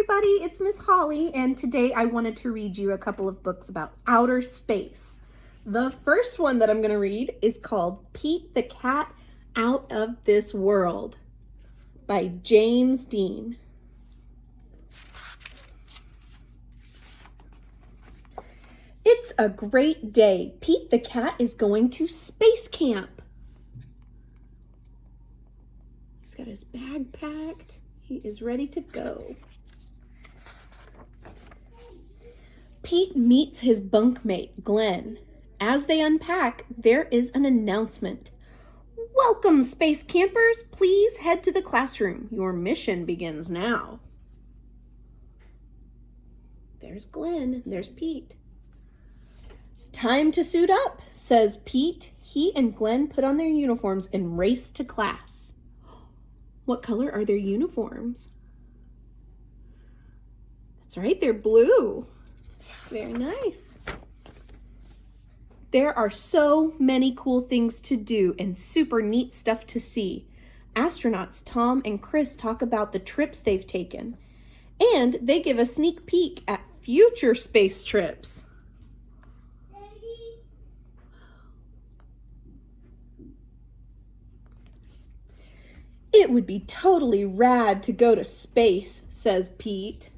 everybody, it's Miss Holly, and today I wanted to read you a couple of books about outer space. The first one that I'm going to read is called Pete the Cat Out of This World by James Dean. It's a great day. Pete the cat is going to space camp. He's got his bag packed. He is ready to go. Pete meets his bunkmate, Glenn. As they unpack, there is an announcement. Welcome, space campers. Please head to the classroom. Your mission begins now. There's Glenn. There's Pete. Time to suit up, says Pete. He and Glenn put on their uniforms and race to class. What color are their uniforms? That's right, they're blue. Very nice. There are so many cool things to do and super neat stuff to see. Astronauts Tom and Chris talk about the trips they've taken, and they give a sneak peek at future space trips. It would be totally rad to go to space, says Pete.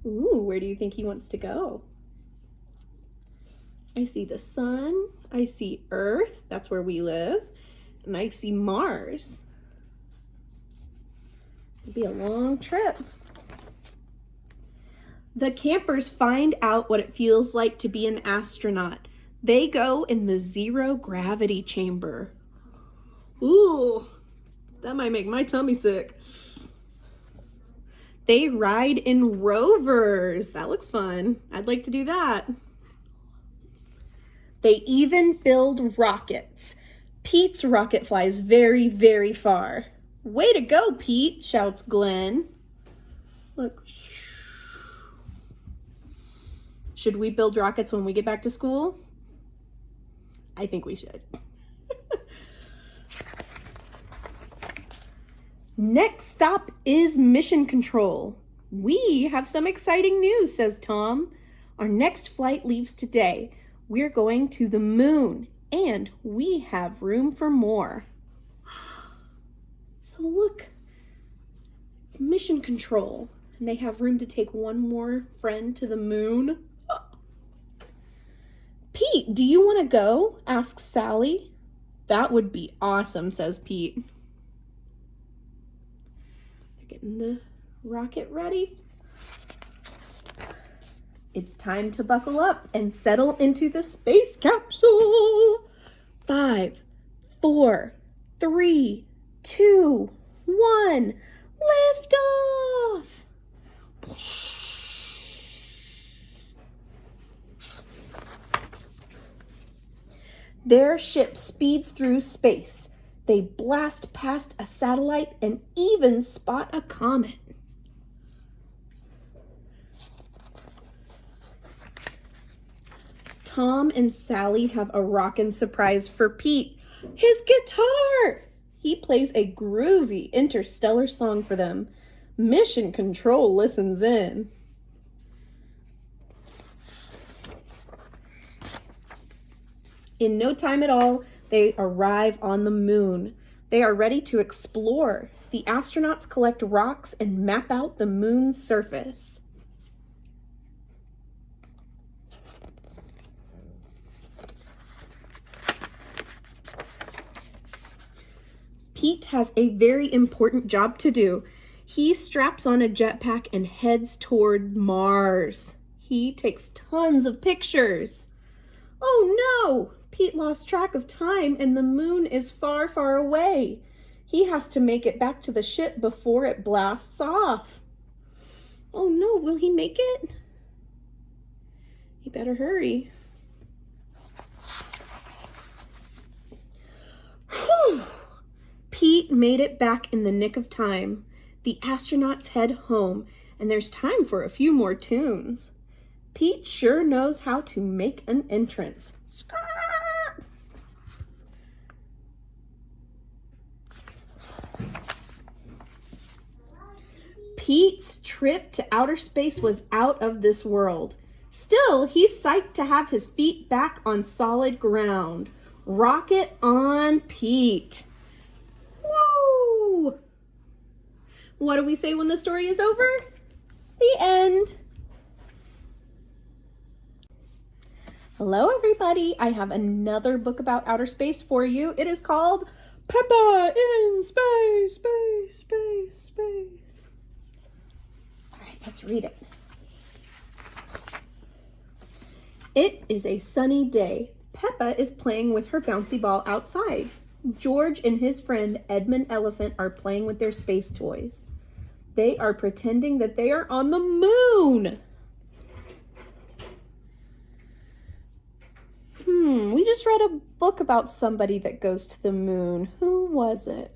Ooh, where do you think he wants to go? I see the sun, I see Earth, that's where we live, and I see Mars. It'll be a long trip. The campers find out what it feels like to be an astronaut. They go in the zero gravity chamber. Ooh, that might make my tummy sick. They ride in rovers. That looks fun. I'd like to do that. They even build rockets. Pete's rocket flies very, very far. Way to go, Pete, shouts Glenn. Look. Should we build rockets when we get back to school? I think we should. Next stop is mission control. We have some exciting news, says Tom. Our next flight leaves today. We're going to the moon, and we have room for more. So look, it's mission control, and they have room to take one more friend to the moon. Pete, do you want to go? Asks Sally. That would be awesome, says Pete. Getting the rocket ready. It's time to buckle up and settle into the space capsule. 5, 4, 3, 2, 1. Lift off. Their ship speeds through space. They blast past a satellite and even spot a comet. Tom and Sally have a rockin' surprise for Pete. His guitar! He plays a groovy interstellar song for them. Mission Control listens in. In no time at all, they arrive on the moon. They are ready to explore. The astronauts collect rocks and map out the moon's surface. Pete has a very important job to do. He straps on a jetpack and heads toward Mars. He takes tons of pictures. Oh no! Pete lost track of time and the moon is far, far away. He has to make it back to the ship before it blasts off. Oh no, will he make it? He better hurry. Whew! Pete made it back in the nick of time. The astronauts head home, and there's time for a few more tunes. Pete sure knows how to make an entrance. Skrrr! Pete's trip to outer space was out of this world. Still, he's psyched to have his feet back on solid ground. Rocket on, Pete. Woo! What do we say when the story is over? The end. Hello, everybody. I have another book about outer space for you. It is called Peppa in Space, Space, Space, Space. All right, let's read it. It is a sunny day. Peppa is playing with her bouncy ball outside. George and his friend Edmund Elephant are playing with their space toys. They are pretending that they are on the moon. We just read a book about somebody that goes to the moon. Who was it?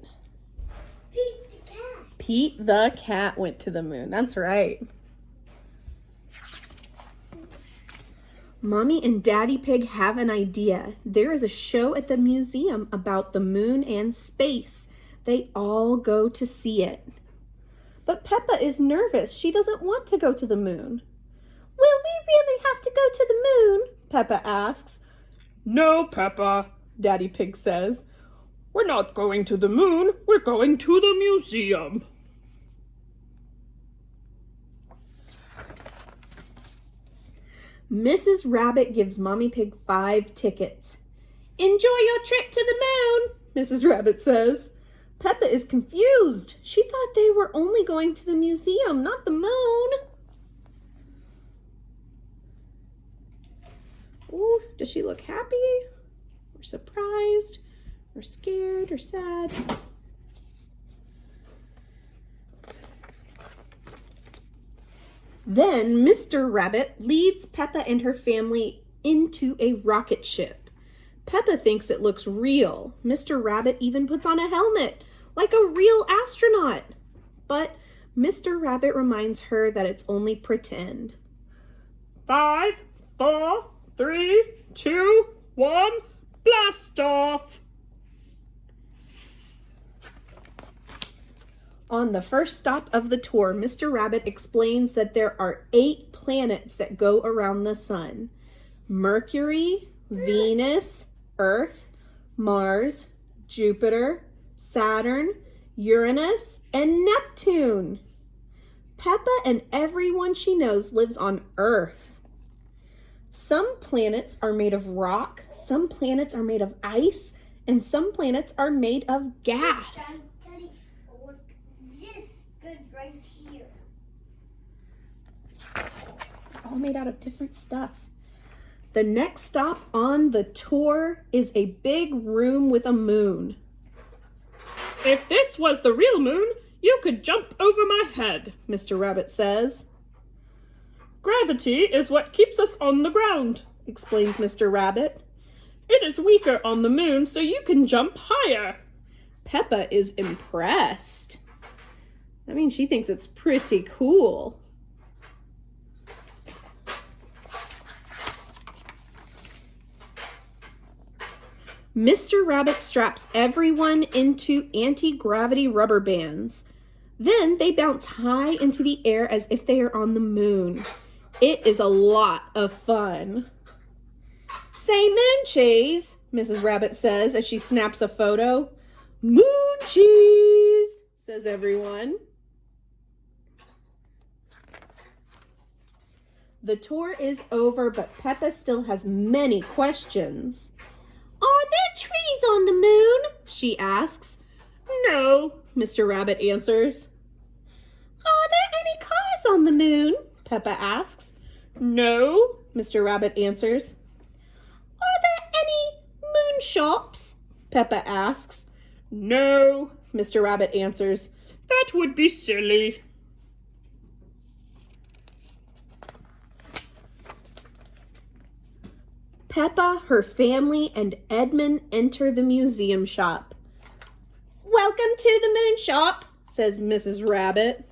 Pete the cat. Pete the cat went to the moon. That's right. Mommy and Daddy Pig have an idea. There is a show at the museum about the moon and space. They all go to see it. But Peppa is nervous. She doesn't want to go to the moon. Will we really have to go to the moon? Peppa asks. No, Peppa, Daddy Pig says. We're not going to the moon. We're going to the museum. Mrs. Rabbit gives Mommy Pig 5 tickets. Enjoy your trip to the moon, Mrs. Rabbit says. Peppa is confused. She thought they were only going to the museum, not the moon. Ooh, does she look happy? Or surprised? Or scared? Or sad? Then Mr. Rabbit leads Peppa and her family into a rocket ship. Peppa thinks it looks real. Mr. Rabbit even puts on a helmet, like a real astronaut. But Mr. Rabbit reminds her that it's only pretend. 5, 4, 3, 2, 1, blast off! On the first stop of the tour, Mr. Rabbit explains that there are 8 planets that go around the sun. Mercury, Venus, Earth, Mars, Jupiter, Saturn, Uranus, and Neptune. Peppa and everyone she knows lives on Earth. Some planets are made of rock, some planets are made of ice, and some planets are made of gas. Daddy, look, this good right here. All made out of different stuff. The next stop on the tour is a big room with a moon. If this was the real moon, you could jump over my head, Mr. Rabbit says. Gravity is what keeps us on the ground, Explains Mr. Rabbit. It is weaker on the moon, so you can jump higher. Peppa is impressed. I mean, she thinks it's pretty cool. Mr. Rabbit straps everyone into anti-gravity rubber bands. Then they bounce high into the air as if they are on the moon. It is a lot of fun. Say moon cheese, Mrs. Rabbit says as she snaps a photo. Moon cheese, says everyone. The tour is over, but Peppa still has many questions. Are there trees on the moon? She asks. No, Mr. Rabbit answers. Are there any cars on the moon? Peppa asks. no, Mr. Rabbit answers. Are there any moon shops? Peppa asks. no. Mr. Rabbit answers. That would be silly. Peppa, her family, and Edmund enter the museum shop. Welcome to the moon shop, says Mrs. Rabbit.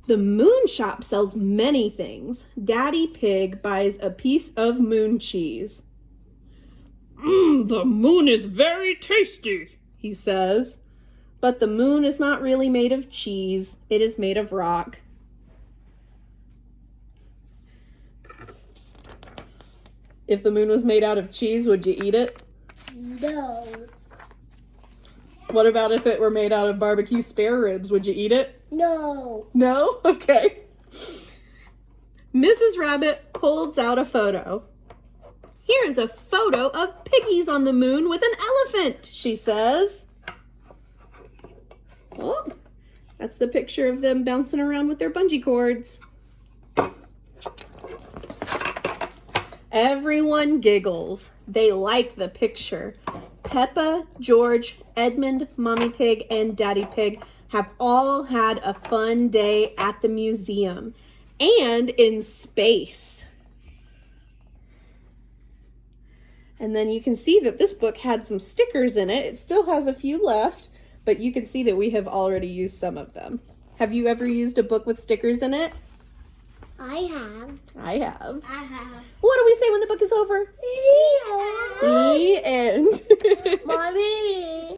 The moon shop sells many things. Daddy Pig buys a piece of moon cheese. The moon is very tasty, he says. But the moon is not really made of cheese. It is made of rock. If the moon was made out of cheese, would you eat it? No. What about if it were made out of barbecue spare ribs? Would you eat it? No. No? Okay. Mrs. Rabbit holds out a photo. Here is a photo of piggies on the moon with an elephant, she says. Oh, that's the picture of them bouncing around with their bungee cords. Everyone giggles. They like the picture. Peppa, George, Edmund, Mommy Pig, and Daddy Pig have all had a fun day at the museum and in space. And then you can see that this book had some stickers in it. It still has a few left, but you can see that we have already used some of them. Have you ever used a book with stickers in it? I have. I have. I have. What do we say when the book is over? The end. Mommy.